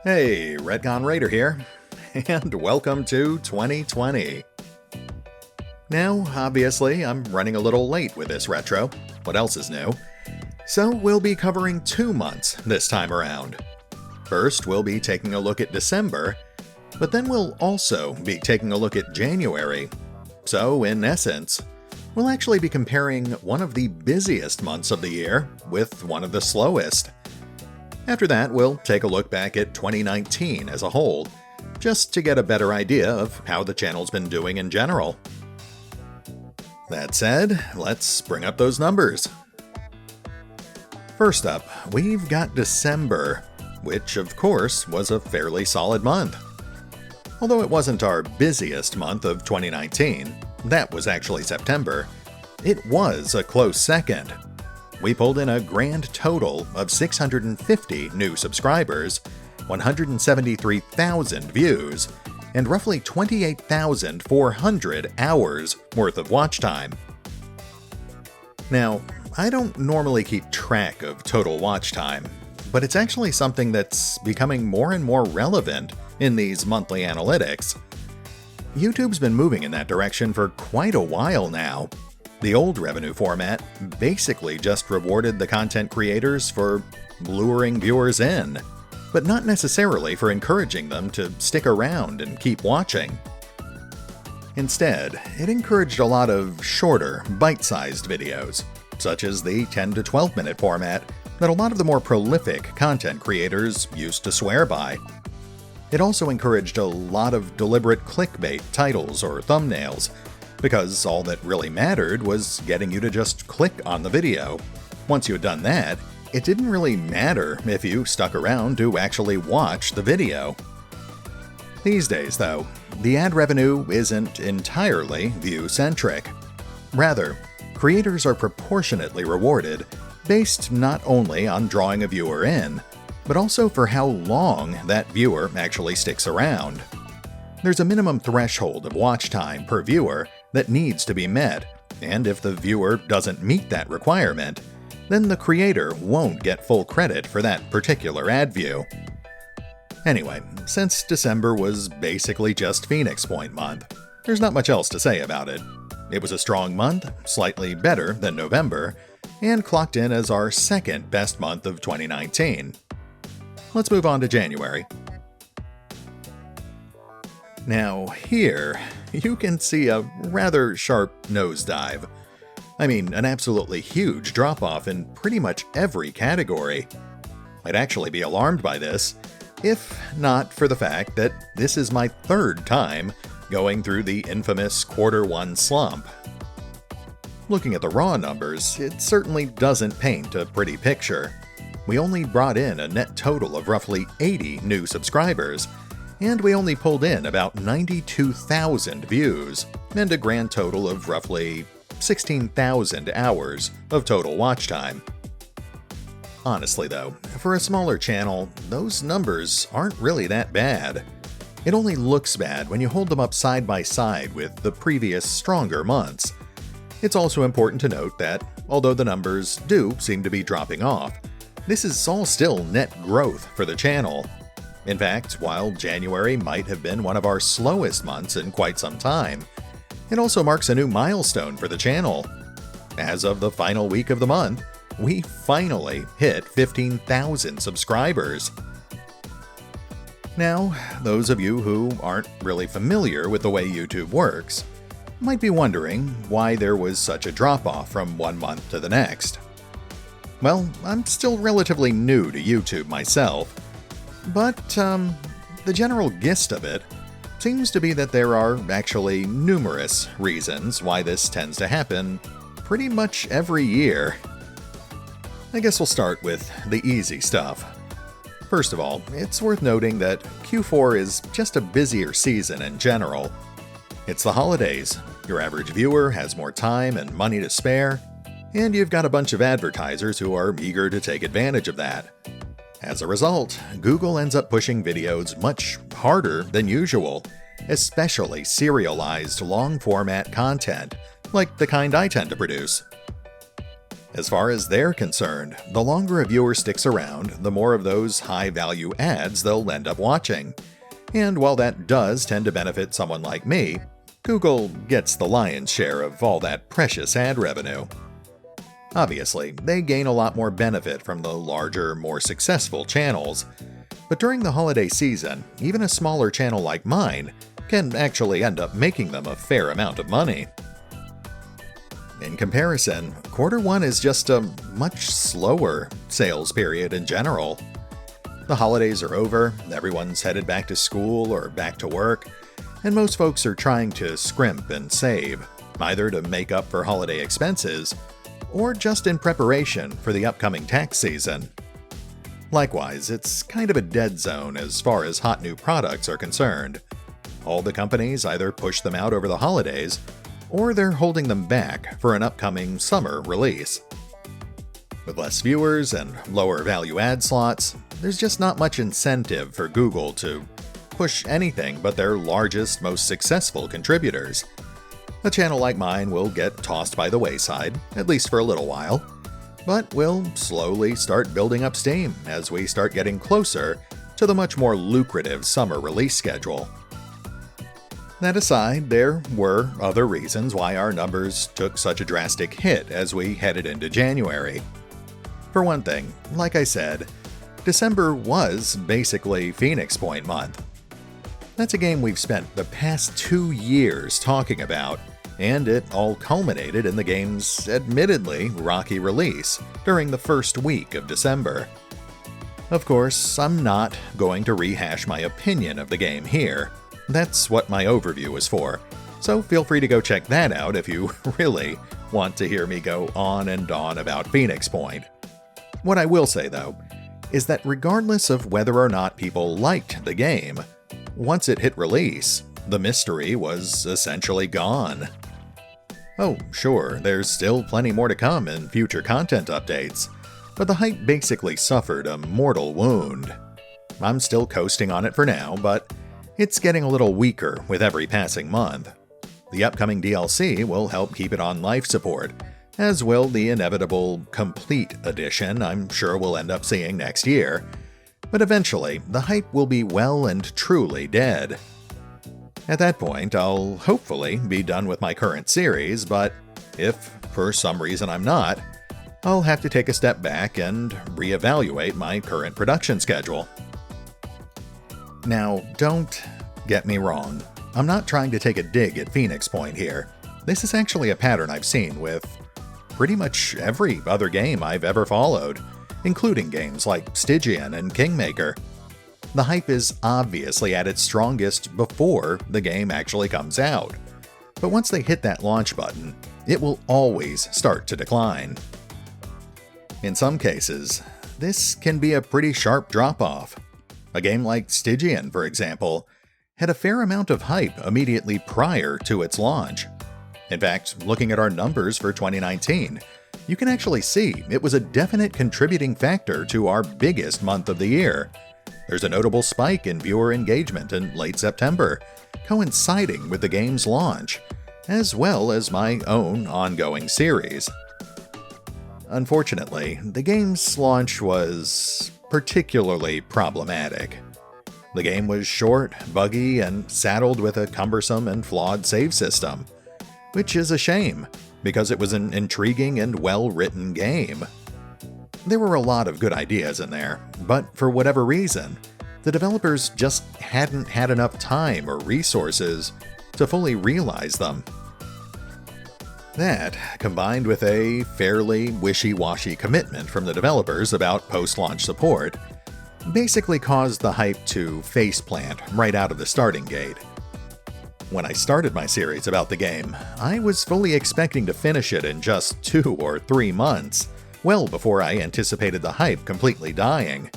Hey, Retcon Raider here, and welcome to 2020. Now, obviously, I'm running a little late with this retro. What else is new? So we'll be covering 2 months this time around. First, we'll be taking a look at December, but then we'll also be taking a look at January. So, in essence, we'll actually be comparing one of the busiest months of the year with one of the slowest. After that, we'll take a look back at 2019 as a whole, just to get a better idea of how the channel's been doing in general. That said, let's bring up those numbers. First up, we've got December, which of course was a fairly solid month. Although it wasn't our busiest month of 2019, that was actually September, it was a close second. We pulled in a grand total of 650 new subscribers, 173,000 views, and roughly 28,400 hours worth of watch time. Now, I don't normally keep track of total watch time, but it's actually something that's becoming more and more relevant in these monthly analytics. YouTube's been moving in that direction for quite a while now. The old revenue format basically just rewarded the content creators for luring viewers in, but not necessarily for encouraging them to stick around and keep watching. Instead, it encouraged a lot of shorter, bite-sized videos, such as the 10 to 12 minute format that a lot of the more prolific content creators used to swear by. It also encouraged a lot of deliberate clickbait titles or thumbnails, because all that really mattered was getting you to just click on the video. Once you had done that, it didn't really matter if you stuck around to actually watch the video. These days, though, the ad revenue isn't entirely view-centric. Rather, creators are proportionately rewarded based not only on drawing a viewer in, but also for how long that viewer actually sticks around. There's a minimum threshold of watch time per viewer that needs to be met, and if the viewer doesn't meet that requirement, then the creator won't get full credit for that particular ad view. Anyway, since December was basically just Phoenix Point month, there's not much else to say about it. It was a strong month, slightly better than November, and clocked in as our second best month of 2019. Let's move on to January. Now here, you can see a rather sharp nosedive. I mean, an absolutely huge drop-off in pretty much every category. I'd actually be alarmed by this, if not for the fact that this is my third time going through the infamous Q1 slump. Looking at the raw numbers, it certainly doesn't paint a pretty picture. We only brought in a net total of roughly 80 new subscribers, and we only pulled in about 92,000 views, and a grand total of roughly 16,000 hours of total watch time. Honestly though, for a smaller channel, those numbers aren't really that bad. It only looks bad when you hold them up side by side with the previous stronger months. It's also important to note that, although the numbers do seem to be dropping off, this is all still net growth for the channel. In fact, while January might have been one of our slowest months in quite some time, it also marks a new milestone for the channel. As of the final week of the month, we finally hit 15,000 subscribers. Now, those of you who aren't really familiar with the way YouTube works might be wondering why there was such a drop-off from one month to the next. Well, I'm still relatively new to YouTube myself, but the general gist of it seems to be that there are actually numerous reasons why this tends to happen pretty much every year. I guess we'll start with the easy stuff. First of all, it's worth noting that Q4 is just a busier season in general. It's the holidays, your average viewer has more time and money to spare, and you've got a bunch of advertisers who are eager to take advantage of that. As a result, Google ends up pushing videos much harder than usual, especially serialized long-format content, like the kind I tend to produce. As far as they're concerned, the longer a viewer sticks around, the more of those high-value ads they'll end up watching. And while that does tend to benefit someone like me, Google gets the lion's share of all that precious ad revenue. Obviously, they gain a lot more benefit from the larger, more successful channels. But during the holiday season, even a smaller channel like mine can actually end up making them a fair amount of money. In comparison, Q1 is just a much slower sales period in general. The holidays are over, everyone's headed back to school or back to work, and most folks are trying to scrimp and save, either to make up for holiday expenses, or just in preparation for the upcoming tax season. Likewise, it's kind of a dead zone as far as hot new products are concerned. All the companies either push them out over the holidays, or they're holding them back for an upcoming summer release. With less viewers and lower value ad slots, there's just not much incentive for Google to push anything but their largest, most successful contributors. A channel like mine will get tossed by the wayside, at least for a little while, but will slowly start building up steam as we start getting closer to the much more lucrative summer release schedule. That aside, there were other reasons why our numbers took such a drastic hit as we headed into January. For one thing, like I said, December was basically Phoenix Point month. That's a game we've spent the past 2 years talking about, and it all culminated in the game's admittedly rocky release during the first week of December. Of course, I'm not going to rehash my opinion of the game here. That's what my overview is for, so feel free to go check that out if you really want to hear me go on and on about Phoenix Point. What I will say, though, is that regardless of whether or not people liked the game, once it hit release, the mystery was essentially gone. Oh, sure, there's still plenty more to come in future content updates, but the hype basically suffered a mortal wound. I'm still coasting on it for now, but it's getting a little weaker with every passing month. The upcoming DLC will help keep it on life support, as will the inevitable Complete Edition I'm sure we'll end up seeing next year. But eventually, the hype will be well and truly dead. At that point, I'll hopefully be done with my current series, but if for some reason I'm not, I'll have to take a step back and reevaluate my current production schedule. Now, don't get me wrong. I'm not trying to take a dig at Phoenix Point here. This is actually a pattern I've seen with pretty much every other game I've ever followed, including games like Stygian and Kingmaker. The hype is obviously at its strongest before the game actually comes out, but once they hit that launch button, it will always start to decline. In some cases, this can be a pretty sharp drop-off. A game like Stygian, for example, had a fair amount of hype immediately prior to its launch. In fact, looking at our numbers for 2019, you can actually see it was a definite contributing factor to our biggest month of the year. There's a notable spike in viewer engagement in late September, coinciding with the game's launch, as well as my own ongoing series. Unfortunately, the game's launch was particularly problematic. The game was short, buggy, and saddled with a cumbersome and flawed save system, which is a shame, because it was an intriguing and well-written game. There were a lot of good ideas in there, but for whatever reason, the developers just hadn't had enough time or resources to fully realize them. That, combined with a fairly wishy-washy commitment from the developers about post-launch support, basically caused the hype to faceplant right out of the starting gate. When I started my series about the game, I was fully expecting to finish it in just 2 or 3 months, well before I anticipated the hype completely dying.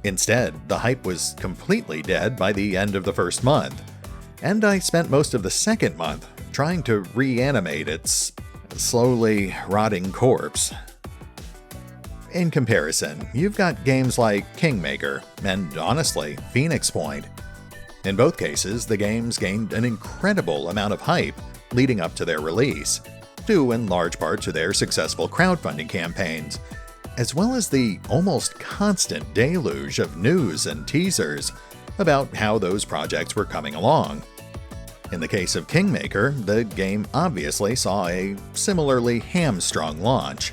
Instead, the hype was completely dead by the end of the first month, and I spent most of the second month trying to reanimate its slowly rotting corpse. In comparison, you've got games like Kingmaker and, honestly, Phoenix Point. In both cases, the games gained an incredible amount of hype leading up to their release, due in large part to their successful crowdfunding campaigns, as well as the almost constant deluge of news and teasers about how those projects were coming along. In the case of Kingmaker, the game obviously saw a similarly hamstrung launch.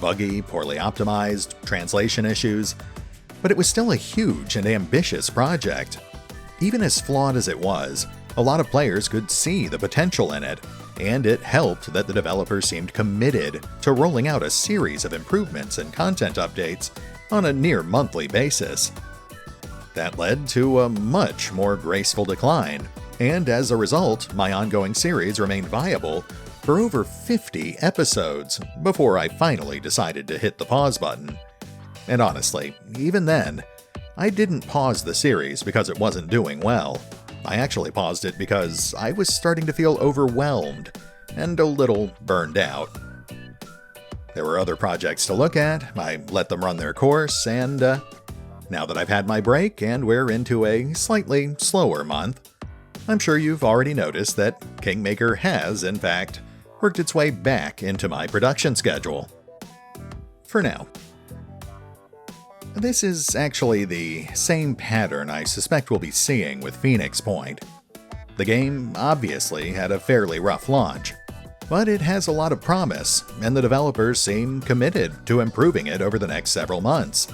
Buggy, poorly optimized, translation issues, but it was still a huge and ambitious project. Even as flawed as it was, a lot of players could see the potential in it, and it helped that the developers seemed committed to rolling out a series of improvements and content updates on a near monthly basis. That led to a much more graceful decline, and as a result, my ongoing series remained viable for over 50 episodes before I finally decided to hit the pause button. And honestly, even then, I didn't pause the series because it wasn't doing well. I actually paused it because I was starting to feel overwhelmed and a little burned out. There were other projects to look at, I let them run their course, and now that I've had my break and we're into a slightly slower month, I'm sure you've already noticed that Kingmaker has, in fact, worked its way back into my production schedule. For now. This is actually the same pattern I suspect we'll be seeing with Phoenix Point. The game obviously had a fairly rough launch, but it has a lot of promise, and the developers seem committed to improving it over the next several months.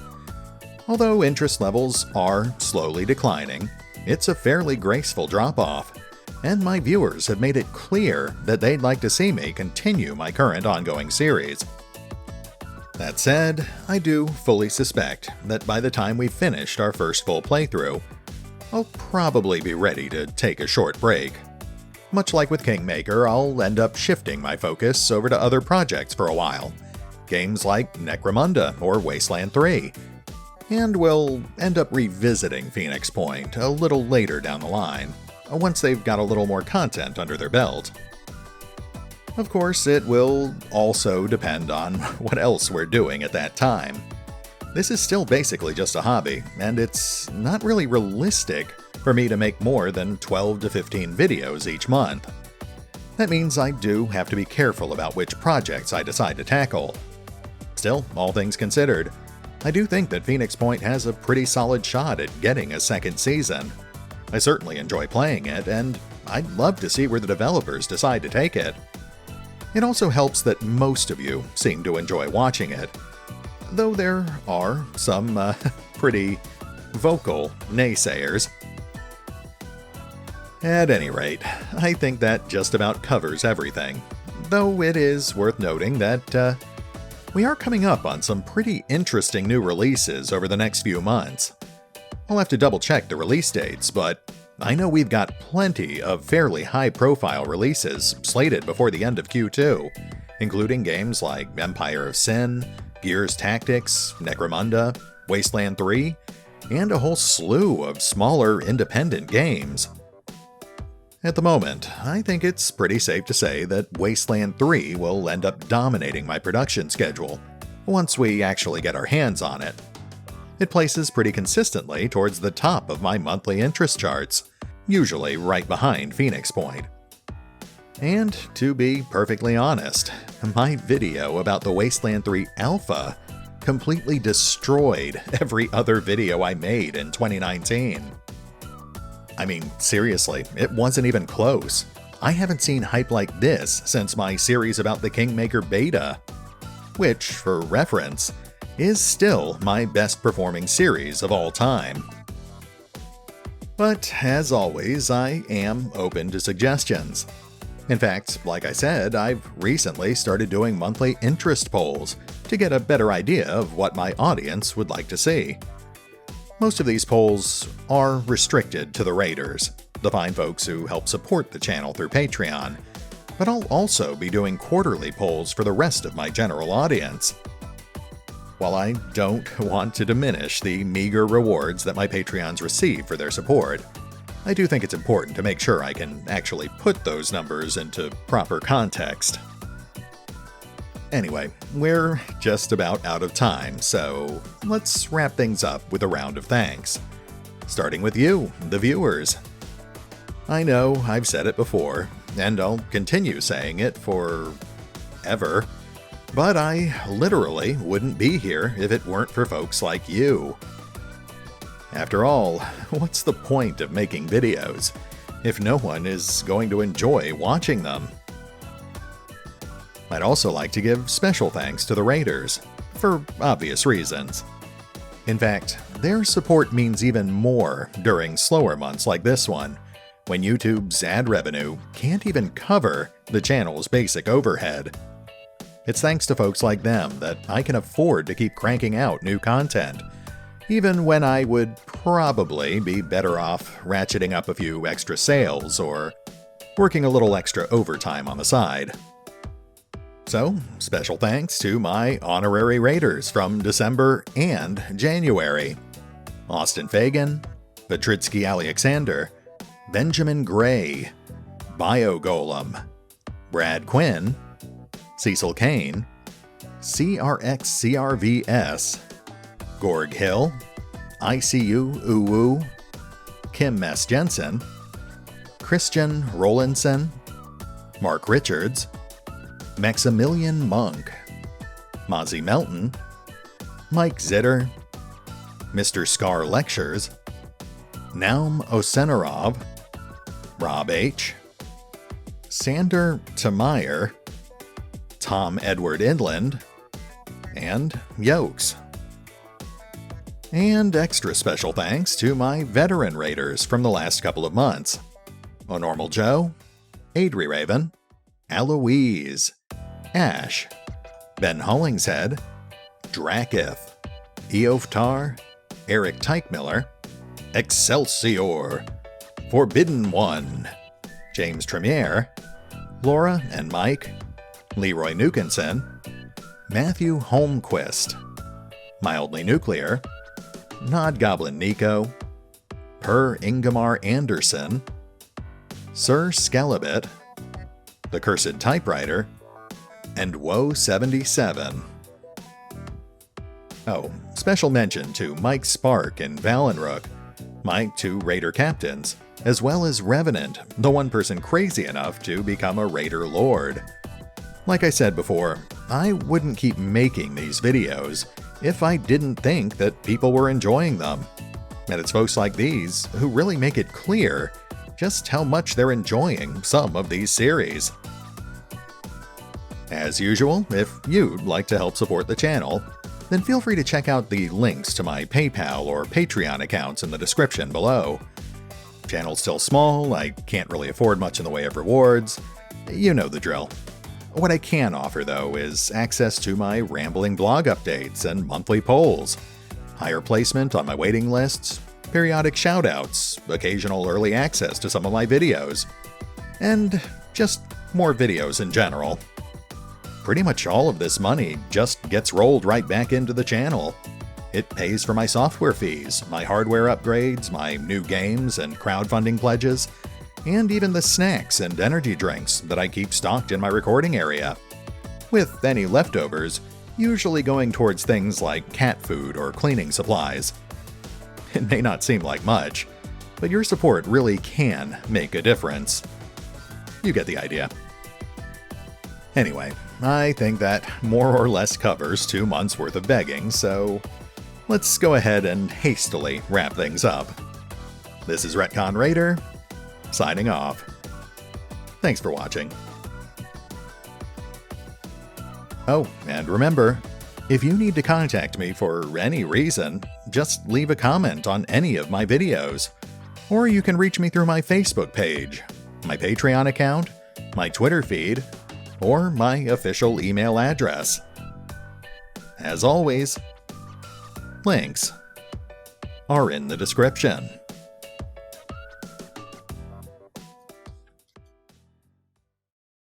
Although interest levels are slowly declining, it's a fairly graceful drop-off, and my viewers have made it clear that they'd like to see me continue my current ongoing series. That said, I do fully suspect that by the time we've finished our first full playthrough, I'll probably be ready to take a short break. Much like with Kingmaker, I'll end up shifting my focus over to other projects for a while, games like Necromunda or Wasteland 3, and we'll end up revisiting Phoenix Point a little later down the line, once they've got a little more content under their belt. Of course, it will also depend on what else we're doing at that time. This is still basically just a hobby, and it's not really realistic for me to make more than 12 to 15 videos each month. That means I do have to be careful about which projects I decide to tackle. Still, all things considered, I do think that Phoenix Point has a pretty solid shot at getting a second season. I certainly enjoy playing it, and I'd love to see where the developers decide to take it. It also helps that most of you seem to enjoy watching it, though there are some pretty vocal naysayers. At any rate, I think that just about covers everything, though it is worth noting that we are coming up on some pretty interesting new releases over the next few months. I'll have to double-check the release dates, but I know we've got plenty of fairly high-profile releases slated before the end of Q2, including games like Empire of Sin, Gears Tactics, Necromunda, Wasteland 3, and a whole slew of smaller independent games. At the moment, I think it's pretty safe to say that Wasteland 3 will end up dominating my production schedule once we actually get our hands on it. It places pretty consistently towards the top of my monthly interest charts, usually right behind Phoenix Point. And to be perfectly honest, my video about the Wasteland 3 Alpha completely destroyed every other video I made in 2019. I mean, seriously, it wasn't even close. I haven't seen hype like this since my series about the Kingmaker beta, which, for reference, is still my best performing series of all time. But as always, I am open to suggestions. In fact, like I said, I've recently started doing monthly interest polls to get a better idea of what my audience would like to see. Most of these polls are restricted to the Raiders, the fine folks who help support the channel through Patreon, but I'll also be doing quarterly polls for the rest of my general audience. While I don't want to diminish the meager rewards that my Patreons receive for their support, I do think it's important to make sure I can actually put those numbers into proper context. Anyway, we're just about out of time, so let's wrap things up with a round of thanks. Starting with you, the viewers. I know I've said it before, and I'll continue saying it for ever. But I literally wouldn't be here if it weren't for folks like you. After all, what's the point of making videos if no one is going to enjoy watching them? I'd also like to give special thanks to the Raiders, for obvious reasons. In fact, their support means even more during slower months like this one, when YouTube's ad revenue can't even cover the channel's basic overhead. It's thanks to folks like them that I can afford to keep cranking out new content, even when I would probably be better off ratcheting up a few extra sales or working a little extra overtime on the side. So, special thanks to my honorary Raiders from December and January: Austin Fagan, Patritsky Alexander, Benjamin Gray, BioGolem, Brad Quinn, Cecil Kane, CRXCRVS, Gorg Hill, ICU Uwu, Kim Mess Jensen, Christian Rowlandson, Mark Richards, Maximilian Monk, Mozzie Melton, Mike Zitter, Mr. Scar Lectures, Naum Osenarov, Rob H., Sander Teichmiller, Tom Edward Inland, and Yokes. And extra special thanks to my veteran Raiders from the last couple of months: O'Normal Joe, AdriRaven, Alois, Ash, Ben Hollingshead, Drakiith, Eoftar, Eric Teichmiller, Exsellsior, Forbidden One, James Trimmier, Laura and Mike, Leroy Nukenson, Matthew Holmquist, Mildly Nuclear, Nod Goblin Nico, Per Ingemar Anderson, Sir Skelibate, The Cursed Typewriter, and Woe77. Oh, special mention to Mike Spark and Valinrook, my two Raider captains, as well as Revenant, the one person crazy enough to become a Raider Lord. Like I said before, I wouldn't keep making these videos if I didn't think that people were enjoying them. And it's folks like these who really make it clear just how much they're enjoying some of these series. As usual, if you'd like to help support the channel, then feel free to check out the links to my PayPal or Patreon accounts in the description below. Channel's still small, I can't really afford much in the way of rewards. You know the drill. What I can offer, though, is access to my rambling blog updates and monthly polls, higher placement on my waiting lists, periodic shoutouts, occasional early access to some of my videos, and just more videos in general. Pretty much all of this money just gets rolled right back into the channel. It pays for my software fees, my hardware upgrades, my new games and crowdfunding pledges, and even the snacks and energy drinks that I keep stocked in my recording area, with any leftovers usually going towards things like cat food or cleaning supplies. It may not seem like much, but your support really can make a difference. You get the idea. Anyway, I think that more or less covers 2 months worth of begging, so let's go ahead and hastily wrap things up. This is Retcon Raider, signing off. Thanks for watching. Oh, and remember, if you need to contact me for any reason, just leave a comment on any of my videos. Or you can reach me through my Facebook page, my Patreon account, my Twitter feed, or my official email address. As always, links are in the description.